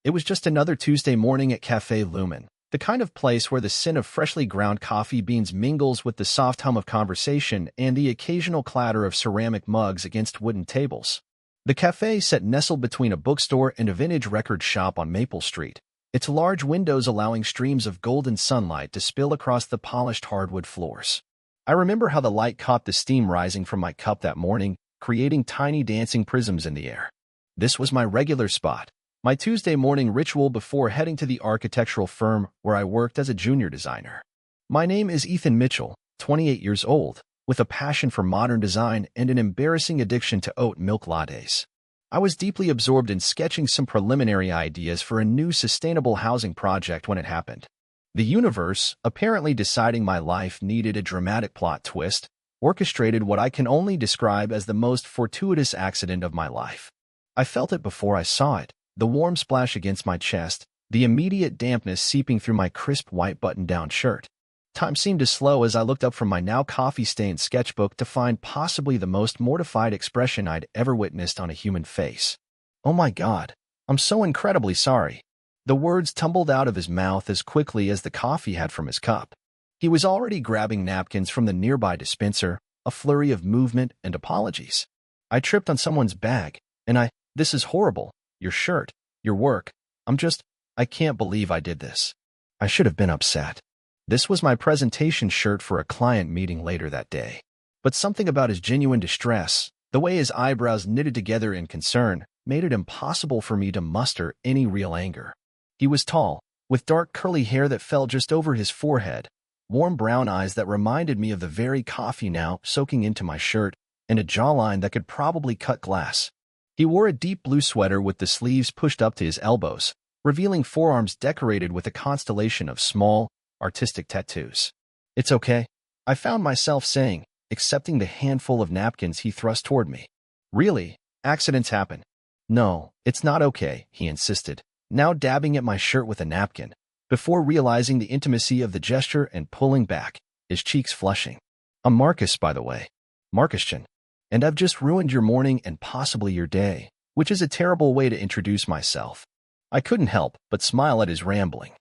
It was just another Tuesday morning at Café Lumen, the kind of place where the scent of freshly ground coffee beans mingles with the soft hum of conversation and the occasional clatter of ceramic mugs against wooden tables. The café sat nestled between a bookstore and a vintage record shop on Maple Street, its large windows allowing streams of golden sunlight to spill across the polished hardwood floors. I remember how the light caught the steam rising from my cup that morning, creating tiny dancing prisms in the air. This was my regular spot, my Tuesday morning ritual before heading to the architectural firm where I worked as a junior designer. My name is Ethan Mitchell, 28 years old, with a passion for modern design and an embarrassing addiction to oat milk lattes. I was deeply absorbed in sketching some preliminary ideas for a new sustainable housing project when it happened. The universe, apparently deciding my life needed a dramatic plot twist, orchestrated what I can only describe as the most fortuitous accident of my life. I felt it before I saw it, the warm splash against my chest, the immediate dampness seeping through my crisp white button-down shirt. Time seemed to slow as I looked up from my now coffee-stained sketchbook to find possibly the most mortified expression I'd ever witnessed on a human face. "Oh my God, I'm so incredibly sorry." The words tumbled out of his mouth as quickly as the coffee had from his cup. He was already grabbing napkins from the nearby dispenser, a flurry of movement and apologies. "I tripped on someone's bag, and this is horrible. Your shirt, your work. I can't believe I did this. I should have been upset." This was my presentation shirt for a client meeting later that day. But something about his genuine distress, the way his eyebrows knitted together in concern, made it impossible for me to muster any real anger. He was tall, with dark curly hair that fell just over his forehead, warm brown eyes that reminded me of the very coffee now soaking into my shirt, and a jawline that could probably cut glass. He wore a deep blue sweater with the sleeves pushed up to his elbows, revealing forearms decorated with a constellation of small, artistic tattoos. "It's okay," I found myself saying, accepting the handful of napkins he thrust toward me. "Really, accidents happen." "No, it's not okay," he insisted, now dabbing at my shirt with a napkin, before realizing the intimacy of the gesture and pulling back, his cheeks flushing. "I'm Marcus, by the way. Marcuschen. And I've just ruined your morning and possibly your day, which is a terrible way to introduce myself." I couldn't help but smile at his rambling.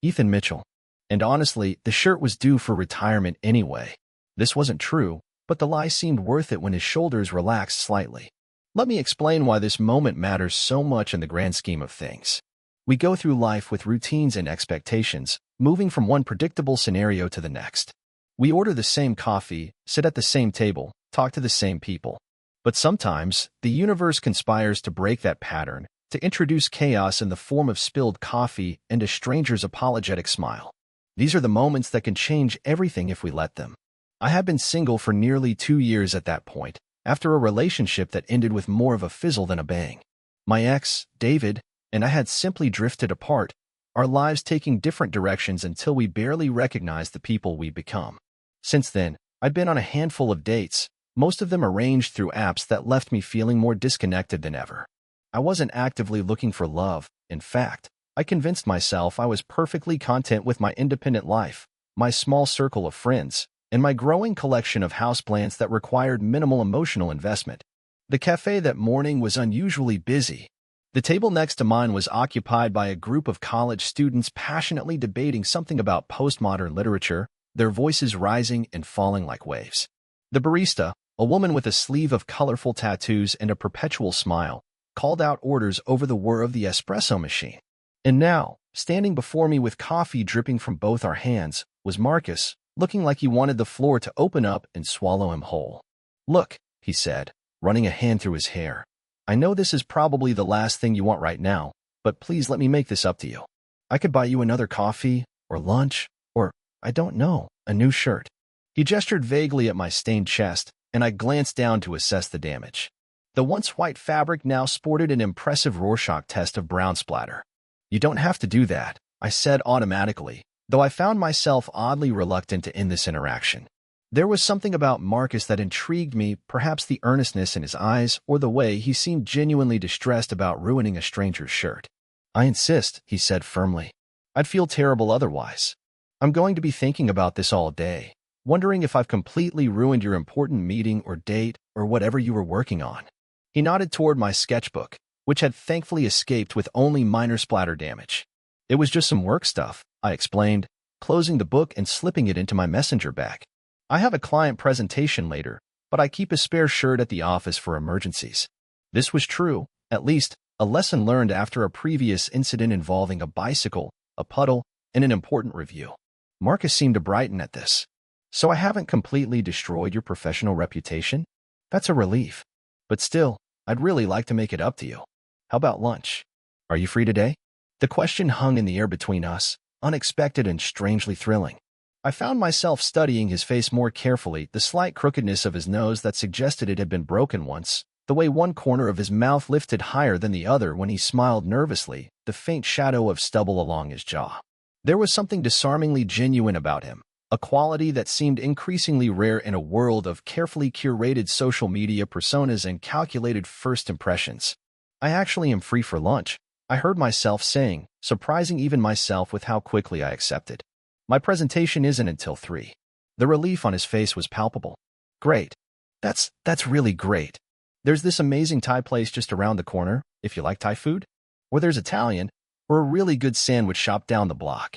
"Ethan Mitchell." And honestly, the shirt was due for retirement anyway. This wasn't true, but the lie seemed worth it when his shoulders relaxed slightly. Let me explain why this moment matters so much in the grand scheme of things. We go through life with routines and expectations, moving from one predictable scenario to the next. We order the same coffee, sit at the same table, talk to the same people. But sometimes, the universe conspires to break that pattern, to introduce chaos in the form of spilled coffee and a stranger's apologetic smile. These are the moments that can change everything if we let them. I had been single for nearly 2 years at that point, after a relationship that ended with more of a fizzle than a bang. My ex, David, and I had simply drifted apart, our lives taking different directions until we barely recognized the people we'd become. Since then, I'd been on a handful of dates, most of them arranged through apps that left me feeling more disconnected than ever. I wasn't actively looking for love. In fact, I convinced myself I was perfectly content with my independent life, my small circle of friends, and my growing collection of houseplants that required minimal emotional investment. The cafe that morning was unusually busy. The table next to mine was occupied by a group of college students passionately debating something about postmodern literature, their voices rising and falling like waves. The barista, a woman with a sleeve of colorful tattoos and a perpetual smile, called out orders over the whir of the espresso machine. And now, standing before me with coffee dripping from both our hands, was Marcus, looking like he wanted the floor to open up and swallow him whole. "Look," he said, running a hand through his hair. "I know this is probably the last thing you want right now, but please let me make this up to you. I could buy you another coffee, or lunch, or, I don't know, a new shirt." He gestured vaguely at my stained chest, and I glanced down to assess the damage. The once white fabric now sported an impressive Rorschach test of brown splatter. "You don't have to do that," I said automatically, though I found myself oddly reluctant to end this interaction. There was something about Marcus that intrigued me, perhaps the earnestness in his eyes or the way he seemed genuinely distressed about ruining a stranger's shirt. "I insist," he said firmly. "I'd feel terrible otherwise. I'm going to be thinking about this all day, wondering if I've completely ruined your important meeting or date or whatever you were working on." He nodded toward my sketchbook, which had thankfully escaped with only minor splatter damage. It was just some work stuff, I explained, closing the book and slipping it into my messenger bag. I have a client presentation later, but I keep a spare shirt at the office for emergencies. This was true, at least, a lesson learned after a previous incident involving a bicycle, a puddle, and an important review. Marcus seemed to brighten at this. So I haven't completely destroyed your professional reputation? That's a relief. But still, I'd really like to make it up to you. How about lunch? Are you free today? The question hung in the air between us, unexpected and strangely thrilling. I found myself studying his face more carefully, the slight crookedness of his nose that suggested it had been broken once, the way one corner of his mouth lifted higher than the other when he smiled nervously, the faint shadow of stubble along his jaw. There was something disarmingly genuine about him, a quality that seemed increasingly rare in a world of carefully curated social media personas and calculated first impressions. I actually am free for lunch, I heard myself saying, surprising even myself with how quickly I accepted. My presentation isn't until 3. The relief on his face was palpable. Great. That's really great. There's this amazing Thai place just around the corner, if you like Thai food. Or there's Italian, or a really good sandwich shop down the block.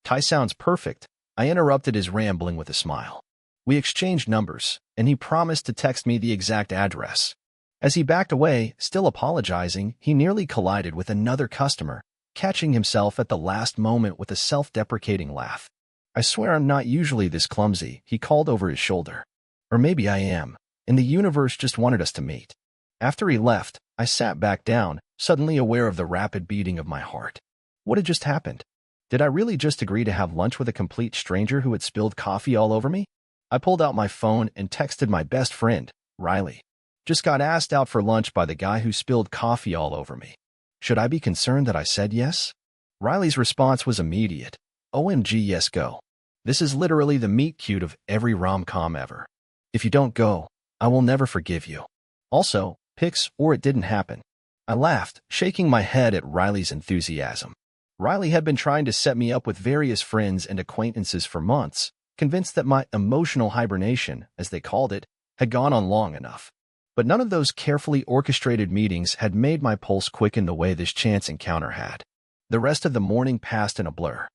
Thai sounds perfect, I interrupted his rambling with a smile. We exchanged numbers, and he promised to text me the exact address. As he backed away, still apologizing, he nearly collided with another customer, catching himself at the last moment with a self-deprecating laugh. I swear I'm not usually this clumsy, he called over his shoulder. Or maybe I am, and the universe just wanted us to meet. After he left, I sat back down, suddenly aware of the rapid beating of my heart. What had just happened? Did I really just agree to have lunch with a complete stranger who had spilled coffee all over me? I pulled out my phone and texted my best friend, Riley. Just got asked out for lunch by the guy who spilled coffee all over me. Should I be concerned that I said yes? Riley's response was immediate. OMG, yes, go. This is literally the meet cute of every rom-com ever. If you don't go, I will never forgive you. Also, pics or it didn't happen. I laughed, shaking my head at Riley's enthusiasm. Riley had been trying to set me up with various friends and acquaintances for months, convinced that my emotional hibernation, as they called it, had gone on long enough. But none of those carefully orchestrated meetings had made my pulse quicken the way this chance encounter had. The rest of the morning passed in a blur.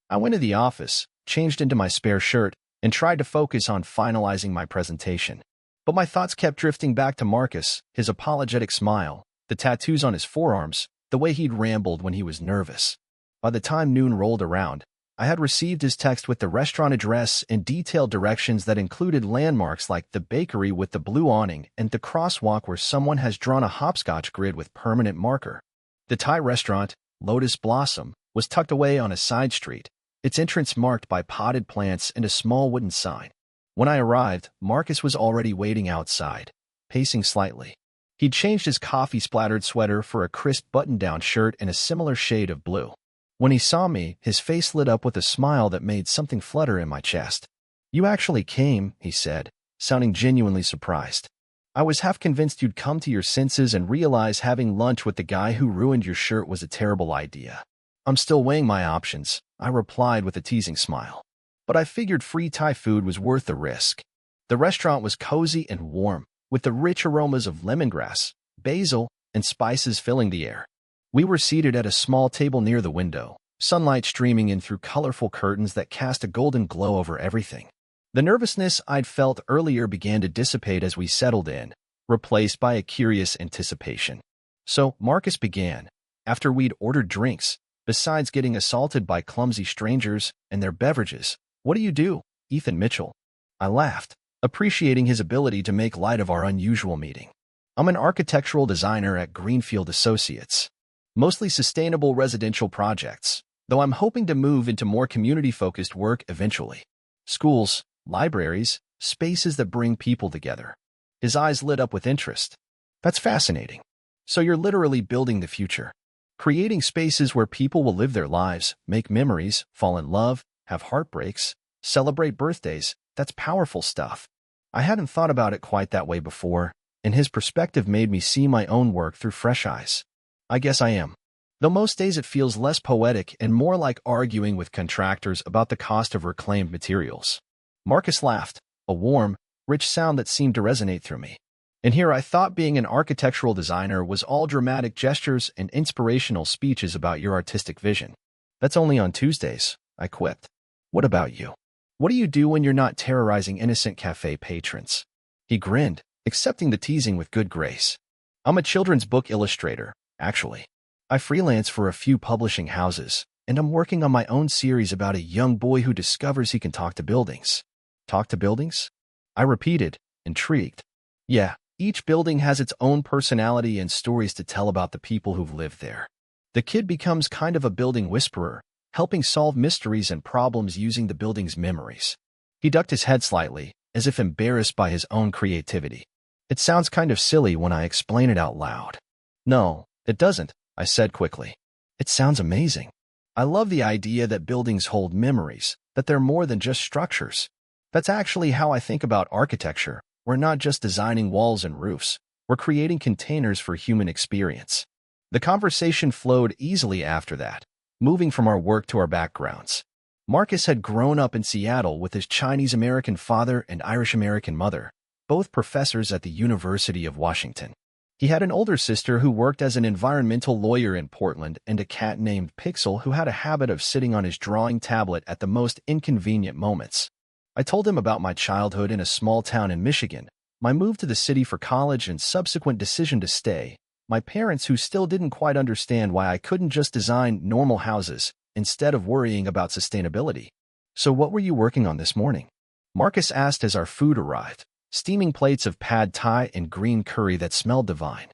I went to the office, changed into my spare shirt, and tried to focus on finalizing my presentation. But my thoughts kept drifting back to Marcus, his apologetic smile, the tattoos on his forearms, the way he'd rambled when he was nervous. By the time noon rolled around, I had received his text with the restaurant address and detailed directions that included landmarks like the bakery with the blue awning and the crosswalk where someone has drawn a hopscotch grid with permanent marker. The Thai restaurant, Lotus Blossom, was tucked away on a side street, its entrance marked by potted plants and a small wooden sign. When I arrived, Marcus was already waiting outside, pacing slightly. He'd changed his coffee-splattered sweater for a crisp button-down shirt in a similar shade of blue. When he saw me, his face lit up with a smile that made something flutter in my chest. You actually came, he said, sounding genuinely surprised. I was half convinced you'd come to your senses and realize having lunch with the guy who ruined your shirt was a terrible idea. I'm still weighing my options, I replied with a teasing smile. But I figured free Thai food was worth the risk. The restaurant was cozy and warm, with the rich aromas of lemongrass, basil, and spices filling the air. We were seated at a small table near the window, sunlight streaming in through colorful curtains that cast a golden glow over everything. The nervousness I'd felt earlier began to dissipate as we settled in, replaced by a curious anticipation. So Marcus began. After we'd ordered drinks, besides getting assaulted by clumsy strangers and their beverages, what do you do, Ethan Mitchell? I laughed, appreciating his ability to make light of our unusual meeting. I'm an architectural designer at Greenfield Associates. Mostly sustainable residential projects, though I'm hoping to move into more community-focused work eventually. Schools, libraries, spaces that bring people together. His eyes lit up with interest. That's fascinating. So you're literally building the future. Creating spaces where people will live their lives, make memories, fall in love, have heartbreaks, celebrate birthdays. That's powerful stuff. I hadn't thought about it quite that way before, and his perspective made me see my own work through fresh eyes. I guess I am. Though most days it feels less poetic and more like arguing with contractors about the cost of reclaimed materials. Marcus laughed, a warm, rich sound that seemed to resonate through me. And here I thought being an architectural designer was all dramatic gestures and inspirational speeches about your artistic vision. That's only on Tuesdays, I quipped. What about you? What do you do when you're not terrorizing innocent cafe patrons? He grinned, accepting the teasing with good grace. I'm a children's book illustrator, actually. I freelance for a few publishing houses, and I'm working on my own series about a young boy who discovers he can talk to buildings. Talk to buildings? I repeated, intrigued. Yeah, each building has its own personality and stories to tell about the people who've lived there. The kid becomes kind of a building whisperer, helping solve mysteries and problems using the building's memories. He ducked his head slightly, as if embarrassed by his own creativity. It sounds kind of silly when I explain it out loud. No, it doesn't, I said quickly. It sounds amazing. I love the idea that buildings hold memories, that they're more than just structures. That's actually how I think about architecture. We're not just designing walls and roofs. We're creating containers for human experience. The conversation flowed easily after that, moving from our work to our backgrounds. Marcus had grown up in Seattle with his Chinese-American father and Irish-American mother, both professors at the University of Washington. He had an older sister who worked as an environmental lawyer in Portland and a cat named Pixel who had a habit of sitting on his drawing tablet at the most inconvenient moments. I told him about my childhood in a small town in Michigan, my move to the city for college and subsequent decision to stay, my parents who still didn't quite understand why I couldn't just design normal houses instead of worrying about sustainability. So what were you working on this morning? Marcus asked as our food arrived, steaming plates of pad thai and green curry that smelled divine.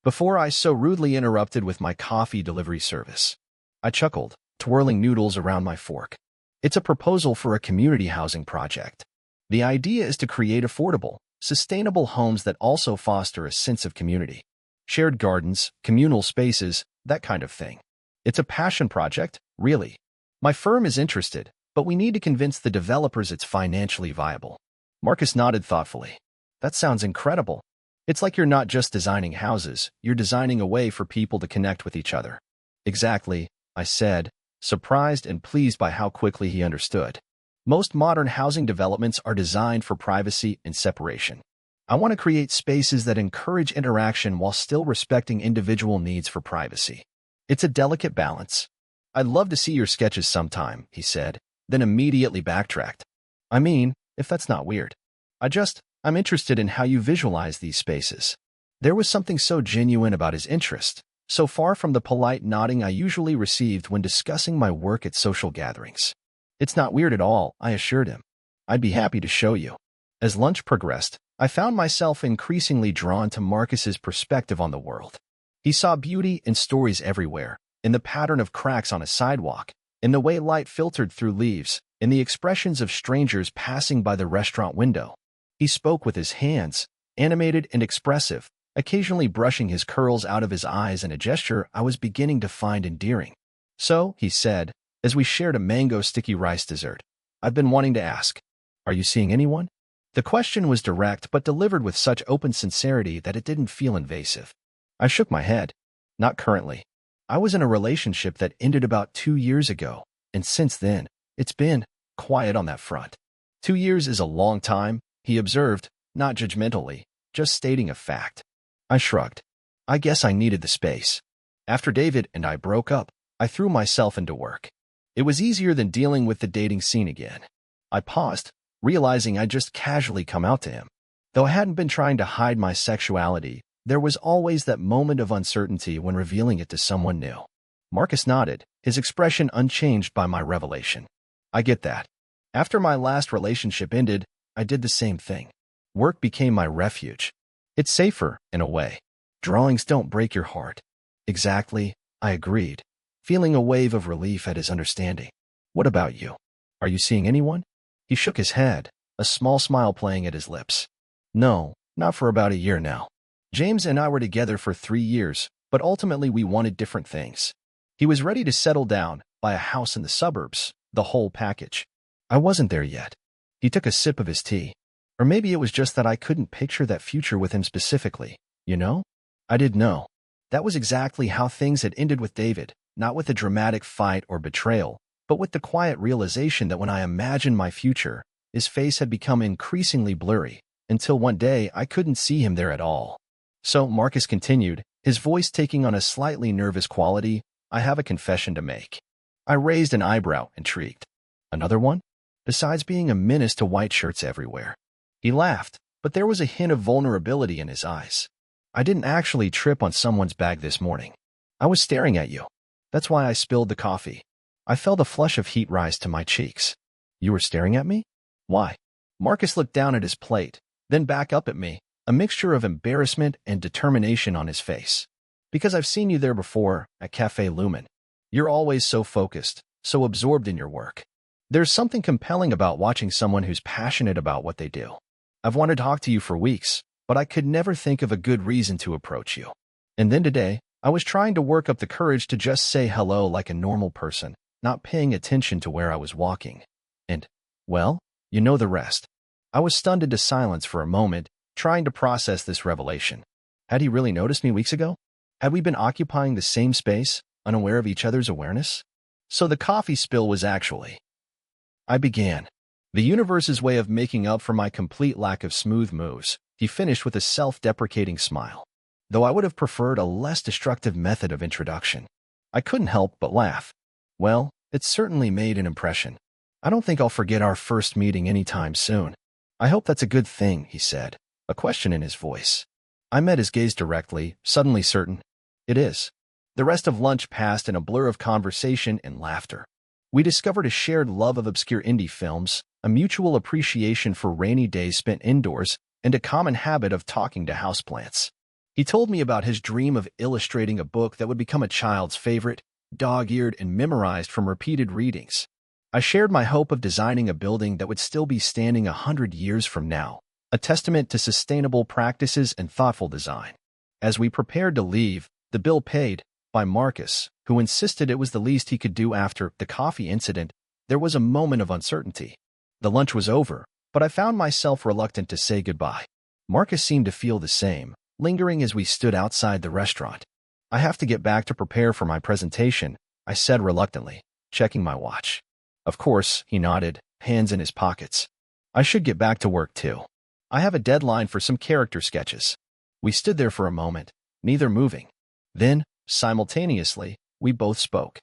Before I so rudely interrupted with my coffee delivery service, I chuckled, twirling noodles around my fork. It's a proposal for a community housing project. The idea is to create affordable, sustainable homes that also foster a sense of community. Shared gardens, communal spaces, that kind of thing. It's a passion project, really. My firm is interested, but we need to convince the developers it's financially viable. Marcus nodded thoughtfully. That sounds incredible. It's like you're not just designing houses, you're designing a way for people to connect with each other. Exactly, I said, surprised and pleased by how quickly he understood. Most modern housing developments are designed for privacy and separation. I want to create spaces that encourage interaction while still respecting individual needs for privacy. It's a delicate balance. I'd love to see your sketches sometime, he said, then immediately backtracked. I mean, if that's not weird. I'm interested in how you visualize these spaces. There was something so genuine about his interest, so far from the polite nodding I usually received when discussing my work at social gatherings. It's not weird at all, I assured him. I'd be happy to show you. As lunch progressed, I found myself increasingly drawn to Marcus's perspective on the world. He saw beauty and stories everywhere, in the pattern of cracks on a sidewalk, in the way light filtered through leaves, in the expressions of strangers passing by the restaurant window. He spoke with his hands, animated and expressive, occasionally brushing his curls out of his eyes in a gesture I was beginning to find endearing. So, he said, as we shared a mango sticky rice dessert, I've been wanting to ask, are you seeing anyone? The question was direct but delivered with such open sincerity that it didn't feel invasive. I shook my head. Not currently. I was in a relationship that ended about 2 years ago, and since then, it's been quiet on that front. 2 years is a long time, he observed, not judgmentally, just stating a fact. I shrugged. I guess I needed the space. After David and I broke up, I threw myself into work. It was easier than dealing with the dating scene again. I paused, realizing I'd just casually come out to him. Though I hadn't been trying to hide my sexuality, there was always that moment of uncertainty when revealing it to someone new. Marcus nodded, his expression unchanged by my revelation. I get that. After my last relationship ended, I did the same thing. Work became my refuge. It's safer, in a way. Drawings don't break your heart. Exactly, I agreed, feeling a wave of relief at his understanding. What about you? Are you seeing anyone? He shook his head, a small smile playing at his lips. No, not for about a year now. James and I were together for 3 years, but ultimately we wanted different things. He was ready to settle down, buy a house in the suburbs, the whole package. I wasn't there yet. He took a sip of his tea. Or maybe it was just that I couldn't picture that future with him specifically, you know? I didn't know. That was exactly how things had ended with David, not with a dramatic fight or betrayal, but with the quiet realization that when I imagined my future, his face had become increasingly blurry, until one day I couldn't see him there at all. So Marcus continued, his voice taking on a slightly nervous quality. I have a confession to make. I raised an eyebrow, intrigued. Another one? Besides being a menace to white shirts everywhere. He laughed, but there was a hint of vulnerability in his eyes. I didn't actually trip on someone's bag this morning. I was staring at you. That's why I spilled the coffee. I felt a flush of heat rise to my cheeks. You were staring at me? Why? Marcus looked down at his plate, then back up at me, a mixture of embarrassment and determination on his face. Because I've seen you there before, at Café Lumen. You're always so focused, so absorbed in your work. There's something compelling about watching someone who's passionate about what they do. I've wanted to talk to you for weeks, but I could never think of a good reason to approach you. And then today, I was trying to work up the courage to just say hello like a normal person, not paying attention to where I was walking. And, well, you know the rest. I was stunned into silence for a moment, trying to process this revelation. Had he really noticed me weeks ago? Had we been occupying the same space, unaware of each other's awareness? So the coffee spill was actually... I began. The universe's way of making up for my complete lack of smooth moves, he finished with a self-deprecating smile. Though I would have preferred a less destructive method of introduction. I couldn't help but laugh. Well, it certainly made an impression. I don't think I'll forget our first meeting anytime soon. I hope that's a good thing, he said, a question in his voice. I met his gaze directly, suddenly certain. It is. The rest of lunch passed in a blur of conversation and laughter. We discovered a shared love of obscure indie films, a mutual appreciation for rainy days spent indoors, and a common habit of talking to houseplants. He told me about his dream of illustrating a book that would become a child's favorite, dog-eared and memorized from repeated readings. I shared my hope of designing a building that would still be standing 100 years from now, a testament to sustainable practices and thoughtful design. As we prepared to leave, the bill paid, by Marcus, who insisted it was the least he could do after the coffee incident, there was a moment of uncertainty. The lunch was over, but I found myself reluctant to say goodbye. Marcus seemed to feel the same, lingering as we stood outside the restaurant. I have to get back to prepare for my presentation, I said reluctantly, checking my watch. Of course, he nodded, hands in his pockets. I should get back to work too. I have a deadline for some character sketches. We stood there for a moment, neither moving. Then, simultaneously, we both spoke.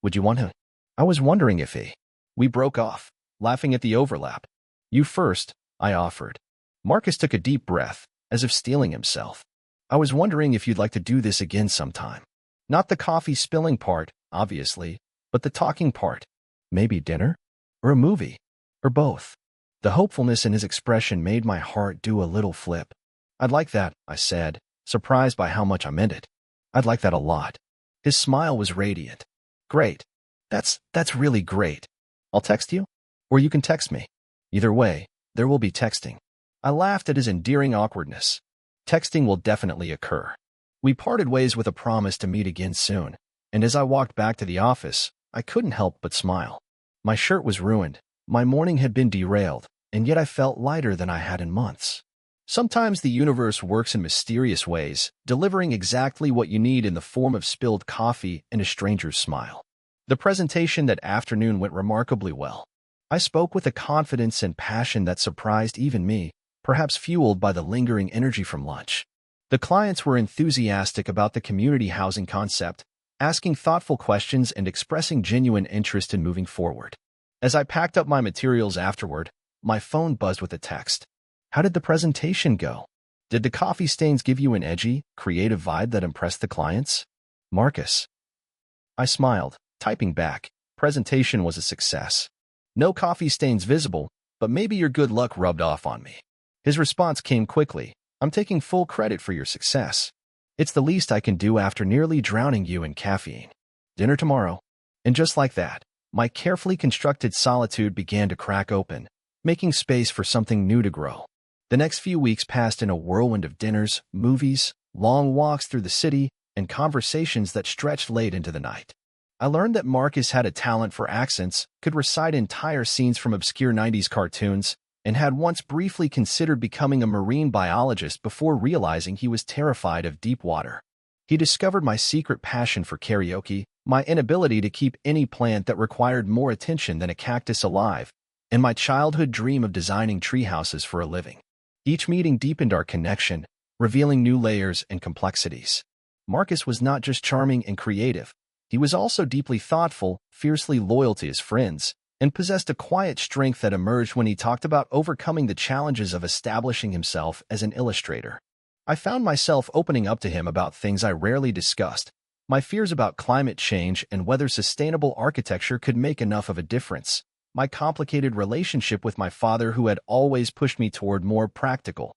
Would you want to? I was wondering if he... We broke off, laughing at the overlap. You first, I offered. Marcus took a deep breath, as if steeling himself. I was wondering if you'd like to do this again sometime. Not the coffee spilling part, obviously, but the talking part. Maybe dinner? Or a movie? Or both? The hopefulness in his expression made my heart do a little flip. I'd like that, I said, surprised by how much I meant it. I'd like that a lot. His smile was radiant. Great. That's really great. I'll text you? Or you can text me. Either way, there will be texting. I laughed at his endearing awkwardness. Texting will definitely occur. We parted ways with a promise to meet again soon, and as I walked back to the office, I couldn't help but smile. My shirt was ruined, my morning had been derailed, and yet I felt lighter than I had in months. Sometimes the universe works in mysterious ways, delivering exactly what you need in the form of spilled coffee and a stranger's smile. The presentation that afternoon went remarkably well. I spoke with a confidence and passion that surprised even me, perhaps fueled by the lingering energy from lunch. The clients were enthusiastic about the community housing concept, asking thoughtful questions and expressing genuine interest in moving forward. As I packed up my materials afterward, my phone buzzed with a text. How did the presentation go? Did the coffee stains give you an edgy, creative vibe that impressed the clients? Marcus. I smiled, typing back. Presentation was a success. No coffee stains visible, but maybe your good luck rubbed off on me. His response came quickly. I'm taking full credit for your success. It's the least I can do after nearly drowning you in caffeine. Dinner tomorrow. And just like that, my carefully constructed solitude began to crack open, making space for something new to grow. The next few weeks passed in a whirlwind of dinners, movies, long walks through the city, and conversations that stretched late into the night. I learned that Marcus had a talent for accents, could recite entire scenes from obscure 90s cartoons, and had once briefly considered becoming a marine biologist before realizing he was terrified of deep water. He discovered my secret passion for karaoke, my inability to keep any plant that required more attention than a cactus alive, and my childhood dream of designing treehouses for a living. Each meeting deepened our connection, revealing new layers and complexities. Marcus was not just charming and creative. He was also deeply thoughtful, fiercely loyal to his friends, and possessed a quiet strength that emerged when he talked about overcoming the challenges of establishing himself as an illustrator. I found myself opening up to him about things I rarely discussed, my fears about climate change and whether sustainable architecture could make enough of a difference, my complicated relationship with my father who had always pushed me toward more practical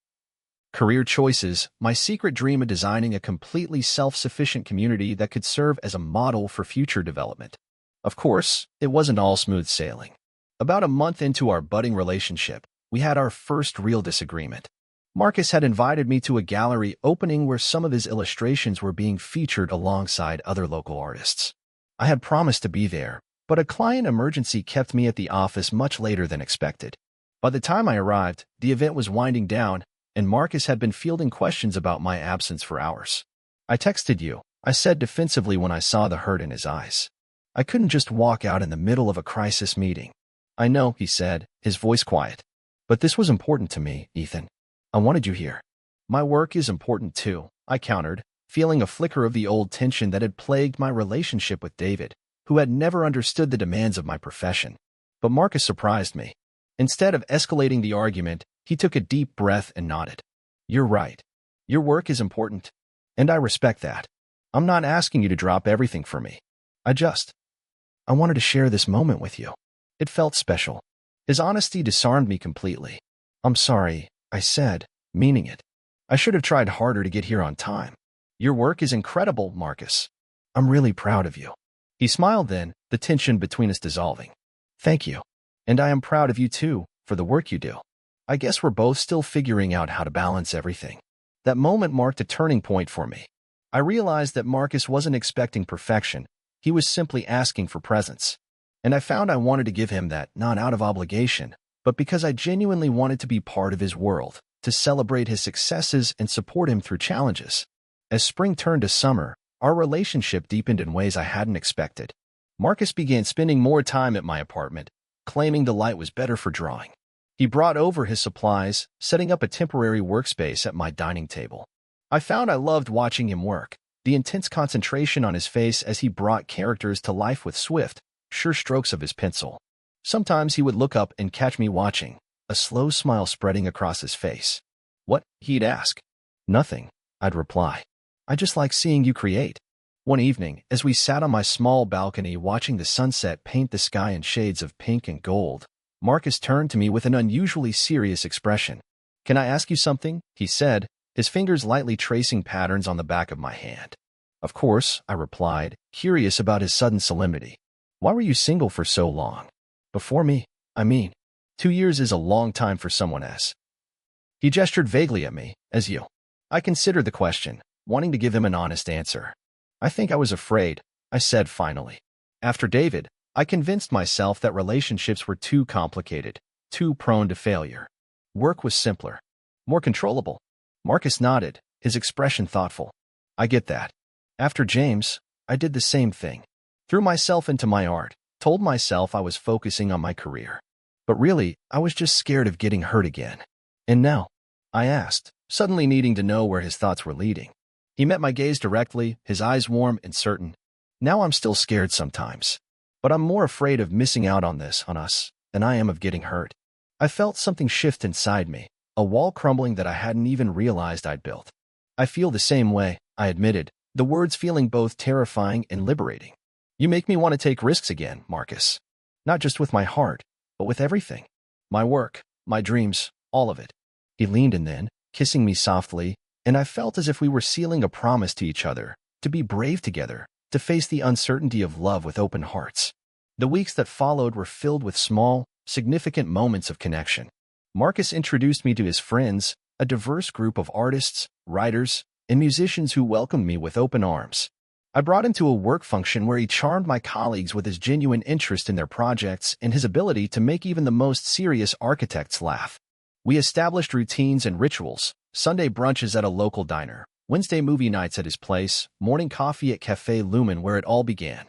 career choices, my secret dream of designing a completely self-sufficient community that could serve as a model for future development. Of course, it wasn't all smooth sailing. About a month into our budding relationship, we had our first real disagreement. Marcus had invited me to a gallery opening where some of his illustrations were being featured alongside other local artists. I had promised to be there, but a client emergency kept me at the office much later than expected. By the time I arrived, the event was winding down, and Marcus had been fielding questions about my absence for hours. "I texted you," I said defensively when I saw the hurt in his eyes. "I couldn't just walk out in the middle of a crisis meeting." "I know," he said, his voice quiet. "But this was important to me, Ethan. I wanted you here." "My work is important too," I countered, feeling a flicker of the old tension that had plagued my relationship with David, who had never understood the demands of my profession. But Marcus surprised me. Instead of escalating the argument, he took a deep breath and nodded. "You're right. Your work is important, and I respect that. I'm not asking you to drop everything for me. I wanted to share this moment with you." It felt special. His honesty disarmed me completely. "I'm sorry," I said, meaning it. "I should have tried harder to get here on time." "Your work is incredible, Marcus. I'm really proud of you." He smiled then, the tension between us dissolving. "Thank you. And I am proud of you too, for the work you do. I guess we're both still figuring out how to balance everything." That moment marked a turning point for me. I realized that Marcus wasn't expecting perfection. He was simply asking for presence. And I found I wanted to give him that, not out of obligation, but because I genuinely wanted to be part of his world, to celebrate his successes and support him through challenges. As spring turned to summer, our relationship deepened in ways I hadn't expected. Marcus began spending more time at my apartment, claiming the light was better for drawing. He brought over his supplies, setting up a temporary workspace at my dining table. I found I loved watching him work, the intense concentration on his face as he brought characters to life with swift, sure strokes of his pencil. Sometimes he would look up and catch me watching, a slow smile spreading across his face. "What?" he'd ask. "Nothing," I'd reply. "I just like seeing you create." One evening, as we sat on my small balcony watching the sunset paint the sky in shades of pink and gold, Marcus turned to me with an unusually serious expression. "Can I ask you something?" he said, his fingers lightly tracing patterns on the back of my hand. "Of course," I replied, curious about his sudden solemnity. "Why were you single for so long?" "Before me, I mean. 2 years is a long time for someone as." He gestured vaguely at me, "As you." I considered the question, wanting to give him an honest answer. "I think I was afraid," I said finally. After David, I convinced myself that relationships were too complicated, too prone to failure. Work was simpler, more controllable. Marcus nodded, his expression thoughtful. "I get that. After James, I did the same thing. Threw myself into my art, told myself I was focusing on my career. But really, I was just scared of getting hurt again." "And now?" I asked, suddenly needing to know where his thoughts were leading. He met my gaze directly, his eyes warm and certain. "Now I'm still scared sometimes. But I'm more afraid of missing out on us, than I am of getting hurt." I felt something shift inside me, a wall crumbling that I hadn't even realized I'd built. "I feel the same way," I admitted, the words feeling both terrifying and liberating. "You make me want to take risks again, Marcus. Not just with my heart, but with everything. My work, my dreams, all of it." He leaned in then, kissing me softly, and I felt as if we were sealing a promise to each other, to be brave together, to face the uncertainty of love with open hearts. The weeks that followed were filled with small, significant moments of connection. Marcus introduced me to his friends, a diverse group of artists, writers, and musicians who welcomed me with open arms. I brought him to a work function where he charmed my colleagues with his genuine interest in their projects and his ability to make even the most serious architects laugh. We established routines and rituals, Sunday brunches at a local diner, Wednesday movie nights at his place, morning coffee at Café Lumen where it all began.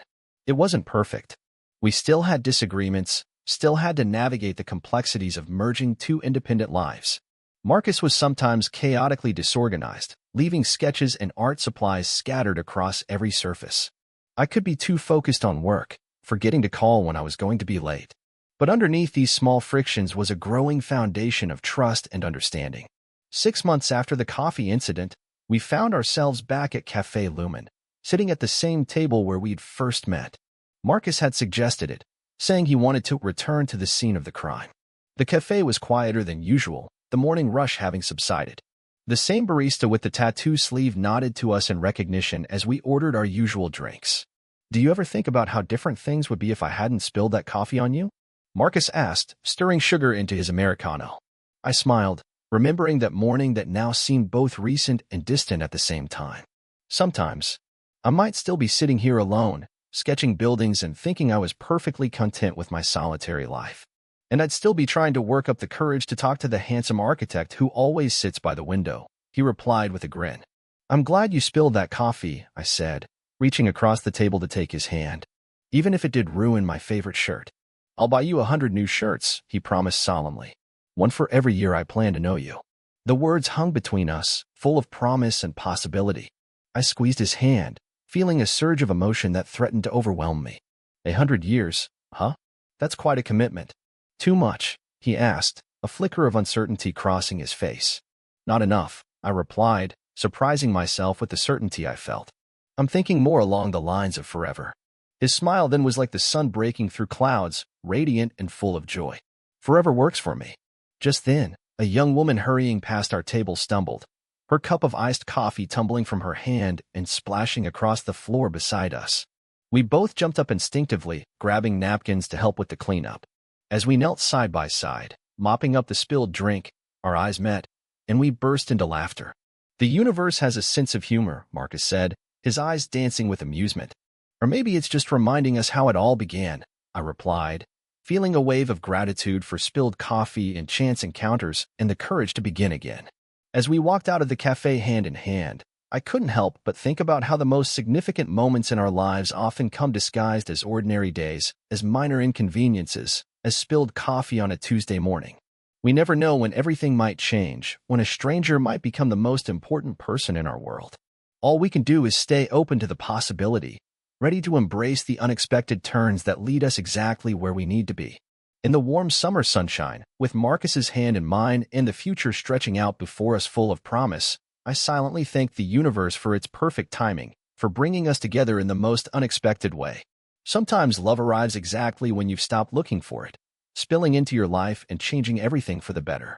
It wasn't perfect. We still had disagreements, still had to navigate the complexities of merging two independent lives. Marcus was sometimes chaotically disorganized, leaving sketches and art supplies scattered across every surface. I could be too focused on work, forgetting to call when I was going to be late. But underneath these small frictions was a growing foundation of trust and understanding. 6 months after the coffee incident, we found ourselves back at Café Lumen, sitting at the same table where we'd first met. Marcus had suggested it, saying he wanted to return to the scene of the crime. The cafe was quieter than usual, the morning rush having subsided. The same barista with the tattoo sleeve nodded to us in recognition as we ordered our usual drinks. "Do you ever think about how different things would be if I hadn't spilled that coffee on you?" Marcus asked, stirring sugar into his Americano. I smiled, remembering that morning that now seemed both recent and distant at the same time. Sometimes, I might still be sitting here alone, sketching buildings and thinking I was perfectly content with my solitary life. And I'd still be trying to work up the courage to talk to the handsome architect who always sits by the window, he replied with a grin. "I'm glad you spilled that coffee," I said, reaching across the table to take his hand. "Even if it did ruin my favorite shirt. I'll buy you 100 new shirts," he promised solemnly. "One for every year I plan to know you." The words hung between us, full of promise and possibility. I squeezed his hand, feeling a surge of emotion that threatened to overwhelm me. 100 years, huh? That's quite a commitment. "Too much?" he asked, a flicker of uncertainty crossing his face. "Not enough," I replied, surprising myself with the certainty I felt. "I'm thinking more along the lines of forever." His smile then was like the sun breaking through clouds, radiant and full of joy. "Forever works for me." Just then, a young woman hurrying past our table stumbled, her cup of iced coffee tumbling from her hand and splashing across the floor beside us. We both jumped up instinctively, grabbing napkins to help with the cleanup. As we knelt side by side, mopping up the spilled drink, our eyes met, and we burst into laughter. "The universe has a sense of humor," Marcus said, his eyes dancing with amusement. "Or maybe it's just reminding us how it all began," I replied, feeling a wave of gratitude for spilled coffee and chance encounters and the courage to begin again. As we walked out of the cafe hand in hand, I couldn't help but think about how the most significant moments in our lives often come disguised as ordinary days, as minor inconveniences, as spilled coffee on a Tuesday morning. We never know when everything might change, when a stranger might become the most important person in our world. All we can do is stay open to the possibility, ready to embrace the unexpected turns that lead us exactly where we need to be. In the warm summer sunshine, with Marcus's hand in mine and the future stretching out before us full of promise, I silently thanked the universe for its perfect timing, for bringing us together in the most unexpected way. Sometimes love arrives exactly when you've stopped looking for it, spilling into your life and changing everything for the better.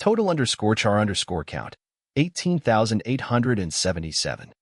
Total_char_count, 18,877.